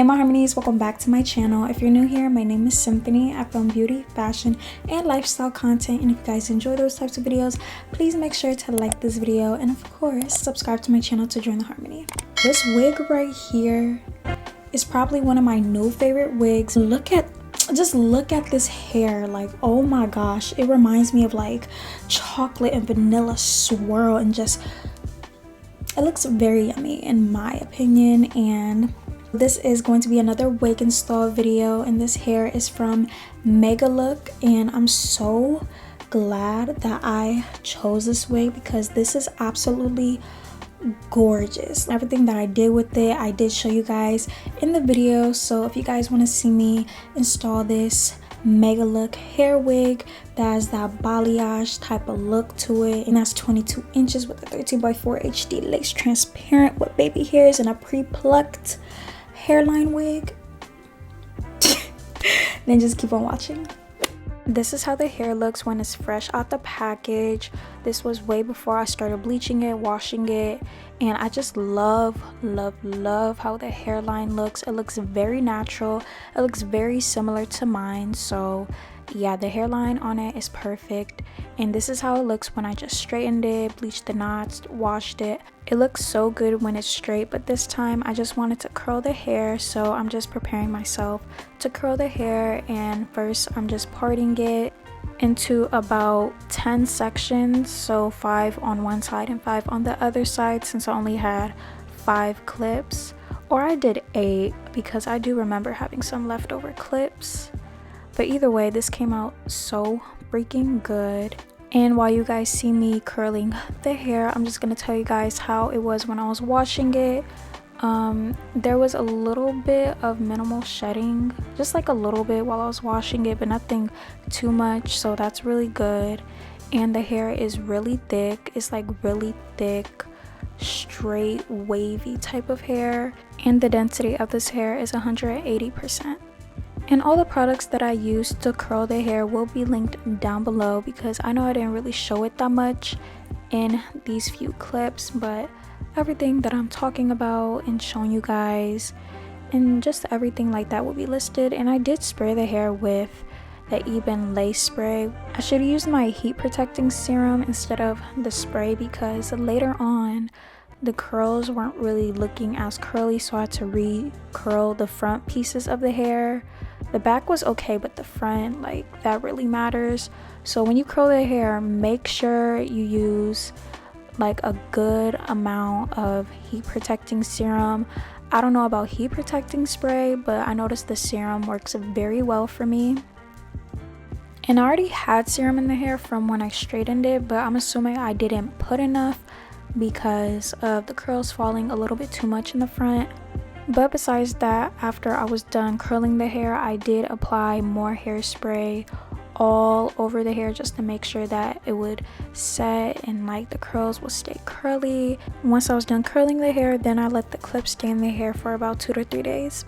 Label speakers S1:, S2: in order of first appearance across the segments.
S1: Hey my harmonies, welcome back to my channel. If you're new here, my name is Symphony. I film beauty, fashion, and lifestyle content, and if you guys enjoy those types of videos, please make sure to like this video and of course subscribe to my channel to join the harmony. This wig right here is probably one of my new favorite wigs. Just look at this hair, like oh my gosh, it reminds me of like chocolate and vanilla swirl, and just it looks very yummy in my opinion. And this is going to be another wig install video, and this hair is from MegaLook, and I'm so glad that I chose this wig because this is absolutely gorgeous. Everything that I did with it, I did show you guys in the video. So if you guys want to see me install this MegaLook hair wig that has that balayage type of look to it, and that's 22 inches with a 13x4 HD lace transparent with baby hairs and a pre-plucked hairline wig, then just keep on watching. This is how the hair looks when it's fresh out the package. This was way before I started bleaching it, washing it, and I just love how the hairline looks. It looks very natural. It looks very similar to mine. So yeah, the hairline on it is perfect, and this is how it looks when I just straightened it, bleached the knots, washed it. It looks so good when it's straight, but this time I just wanted to curl the hair, so I'm just preparing myself to curl the hair. And first I'm just parting it into about 10 sections, so 5 on one side and 5 on the other side, since I only had 5 clips, or I did 8 because I do remember having some leftover clips. But either way, this came out so freaking good. And while you guys see me curling the hair, I'm just gonna tell you guys how it was when I was washing it. There was a little bit of minimal shedding, just like a little bit while I was washing it, but nothing too much, so that's really good. And the hair is really thick. It's like really thick, straight, wavy type of hair, and the density of this hair is 180%. And all the products that I used to curl the hair will be linked down below, because I know I didn't really show it that much in these few clips, but everything that I'm talking about and showing you guys and just everything like that will be listed. And I did spray the hair with the Eben lace spray. I should have used my heat protecting serum instead of the spray, because later on the curls weren't really looking as curly, so I had to re-curl the front pieces of the hair. The back was okay, but the front, like, that really matters. So when you curl the hair, make sure you use like a good amount of heat protecting serum. I don't know about heat protecting spray, but I noticed the serum works very well for me. And I already had serum in the hair from when I straightened it, but I'm assuming I didn't put enough because of the curls falling a little bit too much in the front. But besides that, after I was done curling the hair, I did apply more hairspray all over the hair just to make sure that it would set and like the curls will stay curly. Once I was done curling the hair, then I let the clip stay in the hair for about 2 to 3 days.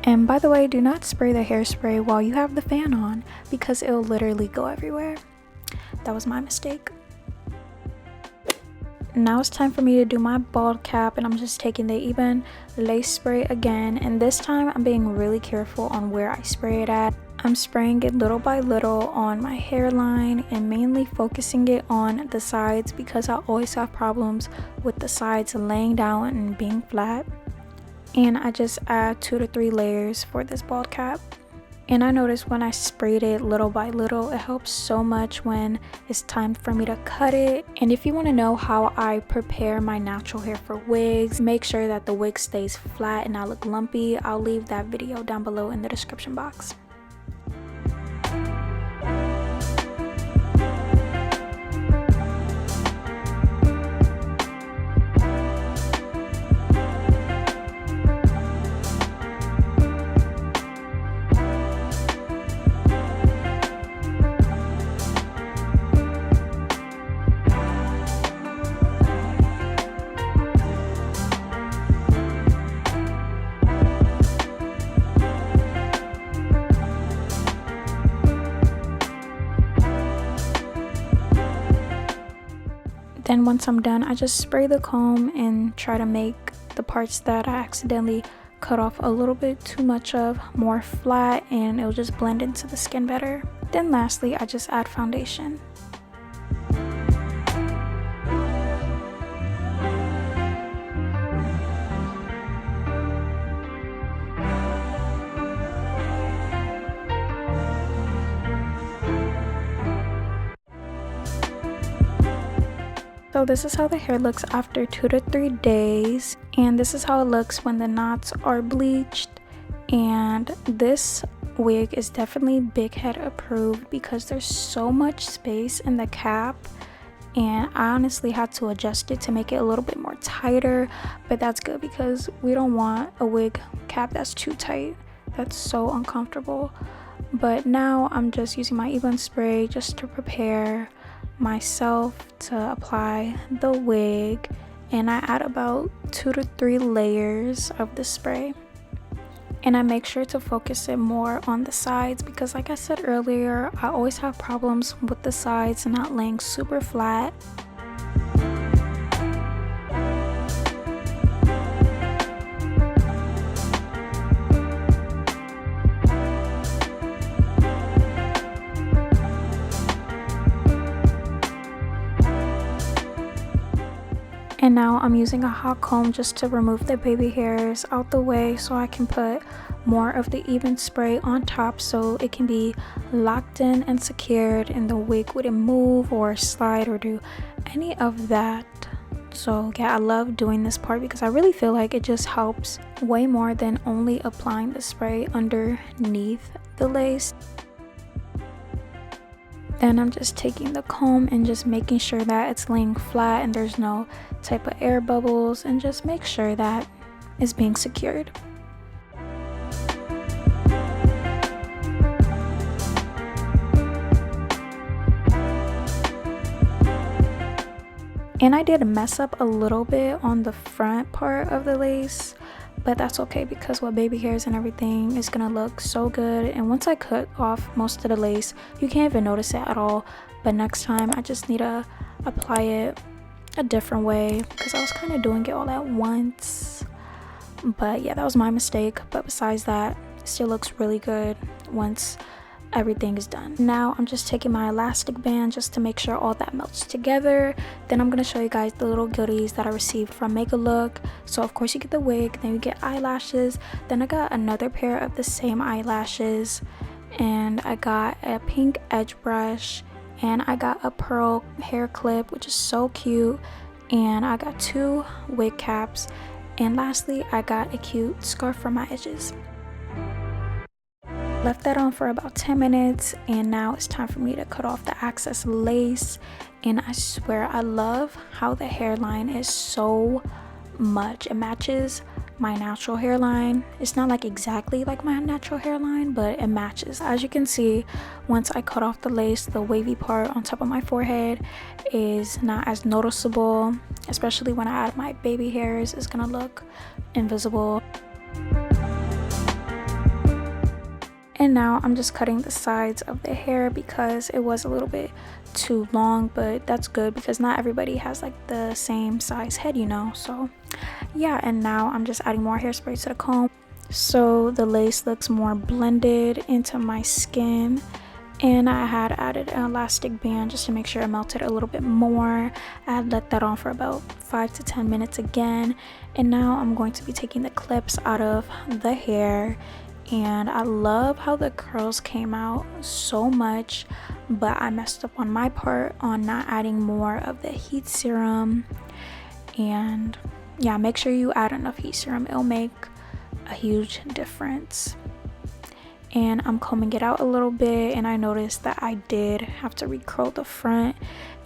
S1: And by the way, do not spray the hairspray while you have the fan on, because it'll literally go everywhere. That was my mistake. Now it's time for me to do my bald cap, and I'm just taking the Eben lace spray again, and this time I'm being really careful on where I spray it at. I'm spraying it little by little on my hairline and mainly focusing it on the sides, because I always have problems with the sides laying down and being flat. And I just add 2 to 3 layers for this bald cap. And I noticed when I sprayed it little by little, it helps so much when it's time for me to cut it. And if you want to know how I prepare my natural hair for wigs, make sure that the wig stays flat and not look lumpy, I'll leave that video down below in the description box. Then once I'm done, I just spray the comb and try to make the parts that I accidentally cut off a little bit too much of, more flat, and it'll just blend into the skin better. Then lastly, I just add foundation. So this is how the hair looks after 2 to 3 days, and this is how it looks when the knots are bleached. And this wig is definitely big head approved because there's so much space in the cap, and I honestly had to adjust it to make it a little bit more tighter, but that's good because we don't want a wig cap that's too tight. That's so uncomfortable. But now I'm just using my 𝐼𝐒 spray just to prepare myself to apply the wig, and I add about 2 to 3 layers of the spray, and I make sure to focus it more on the sides because, like I said earlier, I always have problems with the sides not laying super flat. And now I'm using a hot comb just to remove the baby hairs out the way so I can put more of the 𝐼𝐒 spray on top so it can be locked in and secured and the wig wouldn't move or slide or do any of that. So yeah, I love doing this part because I really feel like it just helps way more than only applying the spray underneath the lace. Then I'm just taking the comb and just making sure that it's laying flat and there's no type of air bubbles, and just make sure that it's being secured. And I did mess up a little bit on the front part of the lace, but that's okay because with baby hairs and everything, it's gonna look so good. And once I cut off most of the lace, you can't even notice it at all. But next time I just need to apply it a different way because I was kind of doing it all at once. But yeah, that was my mistake. But besides that, it still looks really good once everything is done. Now I'm just taking my elastic band just to make sure all that melts together. Then I'm going to show you guys the little goodies that I received from MegaLook. So of course you get the wig, then you get eyelashes, then I got another pair of the same eyelashes, and I got a pink edge brush, and I got a pearl hair clip, which is so cute, and I got 2 wig caps, and lastly I got a cute scarf for my edges. Left that on for about 10 minutes, and now it's time for me to cut off the excess lace. And I swear I love how the hairline is so much. It matches my natural hairline. It's not like exactly like my natural hairline, but it matches. As you can see, once I cut off the lace, the wavy part on top of my forehead is not as noticeable, especially when I add my baby hairs. It's gonna look invisible. And now I'm just cutting the sides of the hair because it was a little bit too long, but that's good because not everybody has like the same size head, you know. So yeah, and now I'm just adding more hairspray to the comb so the lace looks more blended into my skin. And I had added an elastic band just to make sure it melted a little bit more. I had let that on for about 5 to 10 minutes again, and now I'm going to be taking the clips out of the hair. And I love how the curls came out so much, but I messed up on my part on not adding more of the heat serum. And yeah, make sure you add enough heat serum. It'll make a huge difference. And I'm combing it out a little bit, and I noticed that I did have to recurl the front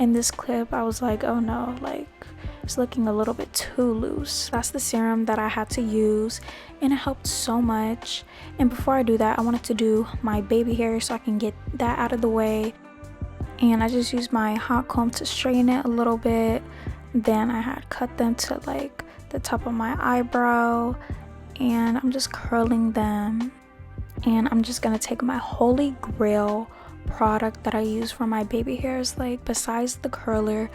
S1: in this clip. I was like, oh no, like it's looking a little bit too loose. That's the serum that I had to use, and it helped so much. And before I do that, I wanted to do my baby hair so I can get that out of the way. And I just used my hot comb to straighten it a little bit. Then I had cut them to like the top of my eyebrow, and I'm just curling them. And I'm just gonna take my holy grail product that I use for my baby hairs. Like, besides the curler,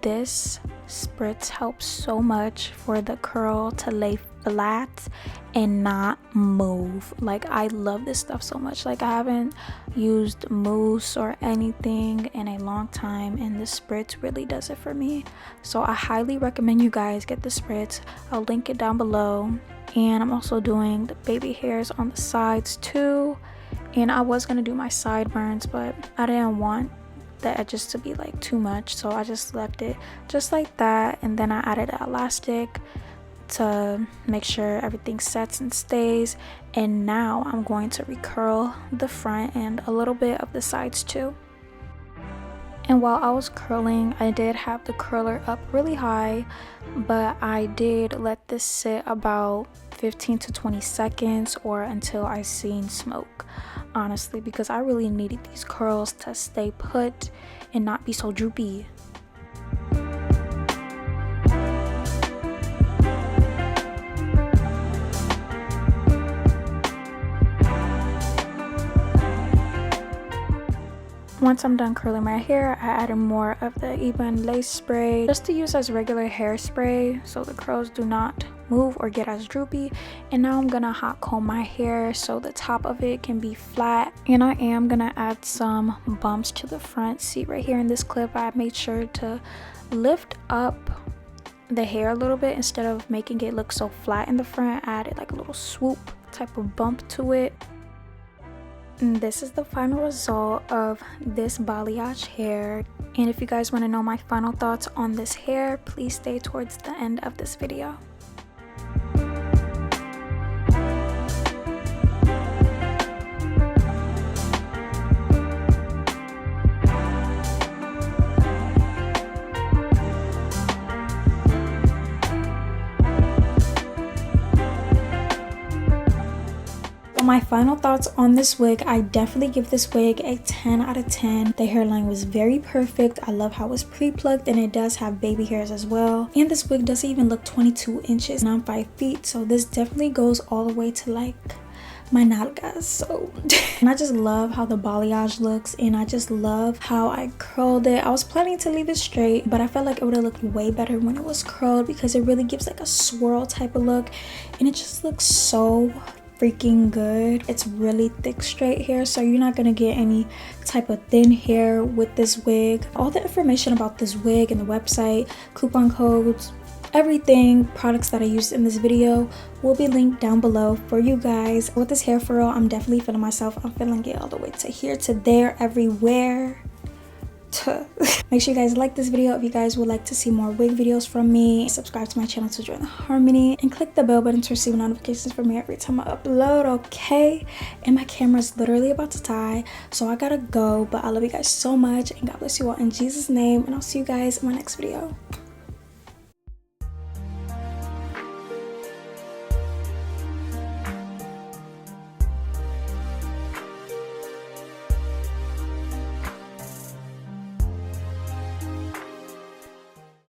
S1: this spritz helps so much for the curl to lay flat and not move. Like, I love this stuff so much. Like, I haven't used mousse or anything in a long time, and this spritz really does it for me. So I highly recommend you guys get the spritz. I'll link it down below. And I'm also doing the baby hairs on the sides too. And I was gonna do my sideburns, but I didn't want the edges to be like too much, so I just left it just like that. And then I added an elastic to make sure everything sets and stays. And now I'm going to recurl the front and a little bit of the sides too. And while I was curling, I did have the curler up really high, but I did let this sit about 15 to 20 seconds or until I seen smoke, honestly, because I really needed these curls to stay put and not be so droopy. Once I'm done curling my hair, I added more of the Ebin lace spray just to use as regular hairspray so the curls do not move or get as droopy. And now I'm gonna hot comb my hair so the top of it can be flat. And I am gonna add some bumps to the front. See right here in this clip, I made sure to lift up the hair a little bit instead of making it look so flat in the front. I added like a little swoop type of bump to it. And this is the final result of this balayage hair. And if you guys want to know my final thoughts on this hair, please stay towards the end of this video. My final thoughts on this wig, I definitely give this wig a 10 out of 10. The hairline was very perfect. I love how it's pre-plucked and it does have baby hairs as well. And this wig doesn't even look 22 inches and I'm 5 feet, so this definitely goes all the way to like my nalgas. So and I just love how the balayage looks, and I just love how I curled it. I was planning to leave it straight, but I felt like it would have looked way better when it was curled because it really gives like a swirl type of look, and it just looks so freaking good. It's really thick straight hair, so you're not gonna get any type of thin hair with this wig. All the information about this wig and the website, coupon codes, everything, products that I used in this video will be linked down below for you guys. With this hair furrow, I'm definitely feeling myself. I'm feeling it all the way to here, to there, everywhere. Make sure you guys like this video if you guys would like to see more wig videos from me. Subscribe to my channel to join the harmony and click the bell button to receive notifications from me every time I upload, okay? And my camera's literally about to die, so I gotta go, but I love you guys so much and God bless you all in Jesus' name, and I'll see you guys in my next video.